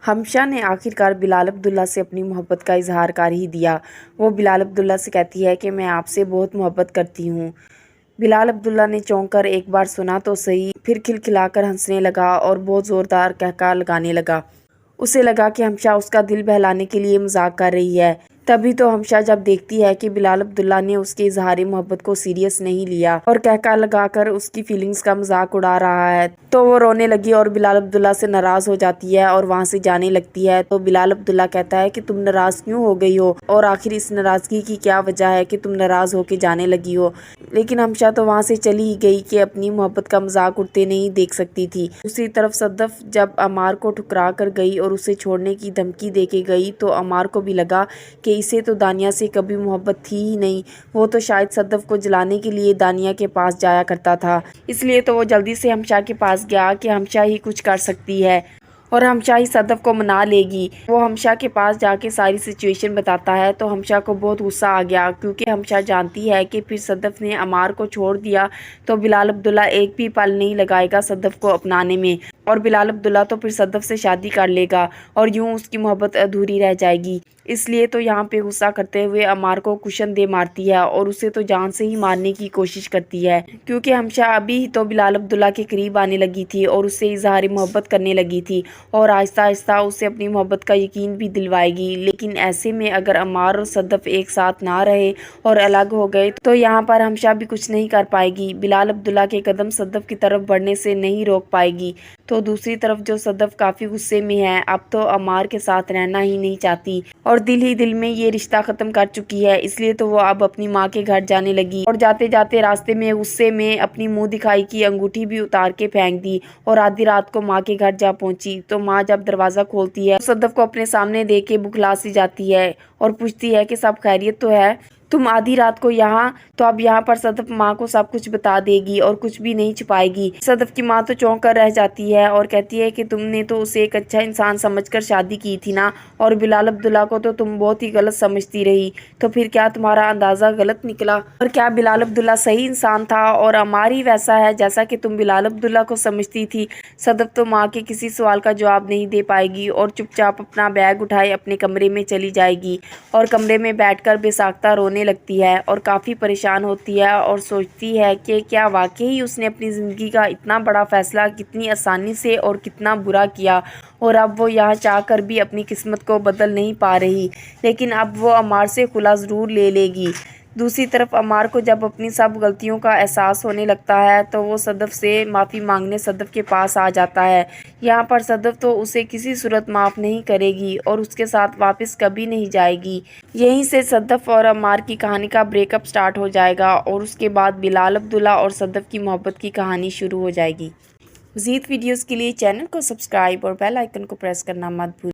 ہمشا نے آخرکار بلال عبداللہ سے اپنی محبت کا اظہار کر ہی دیا۔ وہ بلال عبداللہ سے کہتی ہے کہ میں آپ سے بہت محبت کرتی ہوں۔ بلال عبداللہ نے چونک کر ایک بار سنا تو صحیح، پھر کھلکھلا کر ہنسنے لگا اور بہت زوردار قہقہہ لگانے لگا۔ اسے لگا کہ ہمشا اس کا دل بہلانے کے لیے مذاق کر رہی ہے۔ تبھی تو ہمشا جب دیکھتی ہے کہ بلال عبداللہ نے اس کے اظہار محبت کو سیریس نہیں لیا اور قہقہہ لگا کر اس کی فیلنگز کا مذاق اڑا رہا ہے، تو وہ رونے لگی اور بلال عبداللہ سے ناراض ہو جاتی ہے اور وہاں سے جانے لگتی ہے۔ تو بلال عبداللہ کہتا ہے کہ تم ناراض کیوں ہو گئی ہو اور آخر اس ناراضگی کی کیا وجہ ہے کہ تم ناراض ہو کے جانے لگی ہو؟ لیکن ہمشا تو وہاں سے چلی ہی گئی کہ اپنی محبت کا مذاق اڑتے نہیں دیکھ سکتی تھی۔ دوسری طرف صدف جب عمار کو ٹھکرا کر گئی اور اسے چھوڑنے کی دھمکی دے کے گئی تو عمار کو بھی لگا کہ اسے تو دانیہ سے کبھی محبت تھی ہی نہیں، وہ تو شاید صدف کو جلانے کے لیے دانیہ کے پاس جایا کرتا تھا۔ اس لیے تو وہ جلدی سے ہمشا کے پاس گیا کہ ہمشا ہی کچھ کر سکتی ہے اور ہمشا ہی صدف کو منا لے گی۔ وہ ہمشا کے پاس جا کے ساری سچویشن بتاتا ہے تو ہمشا کو بہت غصہ آ گیا، کیونکہ ہمشا جانتی ہے کہ پھر صدف نے عمار کو چھوڑ دیا تو بلال عبداللہ ایک بھی پل نہیں لگائے گا صدف کو اپنانے میں، اور بلال عبداللہ تو پھر صدف سے شادی کر لے گا اور یوں اس کی محبت ادھوری رہ جائے گی۔ اس لیے تو یہاں پہ غصہ کرتے ہوئے عمار کو کشن دے مارتی ہے اور اسے تو جان سے ہی مارنے کی کوشش کرتی ہے، کیونکہ ہمشا ابھی تو بلال عبداللہ کے قریب آنے لگی تھی اور اس سے اظہار محبت کرنے لگی تھی اور آہستہ آہستہ اسے اپنی محبت کا یقین بھی دلوائے گی۔ لیکن ایسے میں اگر عمار اور صدف ایک ساتھ نہ رہے اور الگ ہو گئے تو یہاں پر ہمشا بھی کچھ نہیں کر پائے گی، بلال عبداللہ کے قدم صدف کی طرف بڑھنے سے نہیں روک پائے گی۔ تو دوسری طرف جو صدف کافی غصے میں ہے، اب تو عمار کے ساتھ رہنا ہی نہیں چاہتی اور دل ہی دل میں یہ رشتہ ختم کر چکی ہے، اس لیے تو وہ اب اپنی ماں کے گھر جانے لگی اور جاتے جاتے راستے میں غصے میں اپنی منہ دکھائی کی انگوٹھی بھی اتار کے پھینک دی اور آدھی رات کو ماں کے گھر جا پہنچی۔ تو ماں جب دروازہ کھولتی ہے صدف کو اپنے سامنے دیکھ کے بکھلا سی جاتی ہے اور پوچھتی ہے کہ سب خیریت تو ہے؟ تم آدھی رات کو یہاں؟ تو اب یہاں پر صدف ماں کو سب کچھ بتا دے گی اور کچھ بھی نہیں چھپائے گی۔ صدف کی ماں تو چونک کر رہ جاتی ہے اور کہتی ہے کہ تم نے تو اسے ایک اچھا انسان سمجھ کر شادی کی تھی نا، اور بلال عبداللہ کو تو تم بہت ہی غلط سمجھتی رہی، تو پھر کیا تمہارا اندازہ غلط نکلا؟ اور کیا بلال عبداللہ صحیح انسان تھا اور عمار ہی ویسا ہے جیسا کہ تم بلال عبداللہ کو سمجھتی تھی؟ صدف تو ماں کے کسی سوال کا جواب نہیں دے پائے گی اور چپ چاپ اپنا بیگ اٹھائے اپنے کمرے میں چلی جائے گی اور کمرے میں بیٹھ کر بے ساختہ رونے لگتی ہے اور کافی پریشان ہوتی ہے اور سوچتی ہے کہ کیا واقعی اس نے اپنی زندگی کا اتنا بڑا فیصلہ کتنی آسانی سے اور کتنا برا کیا، اور اب وہ یہاں چاہ کر بھی اپنی قسمت کو بدل نہیں پا رہی، لیکن اب وہ عمار سے خلا ضرور لے لے گی۔ دوسری طرف عمار کو جب اپنی سب غلطیوں کا احساس ہونے لگتا ہے تو وہ صدف سے معافی مانگنے صدف کے پاس آ جاتا ہے۔ یہاں پر صدف تو اسے کسی صورت معاف نہیں کرے گی اور اس کے ساتھ واپس کبھی نہیں جائے گی۔ یہیں سے صدف اور عمار کی کہانی کا بریک اپ سٹارٹ ہو جائے گا اور اس کے بعد بلال عبداللہ اور صدف کی محبت کی کہانی شروع ہو جائے گی۔ مزید ویڈیوز کے لیے چینل کو سبسکرائب اور بیل آئیکن کو پریس کرنا مت بھولیں۔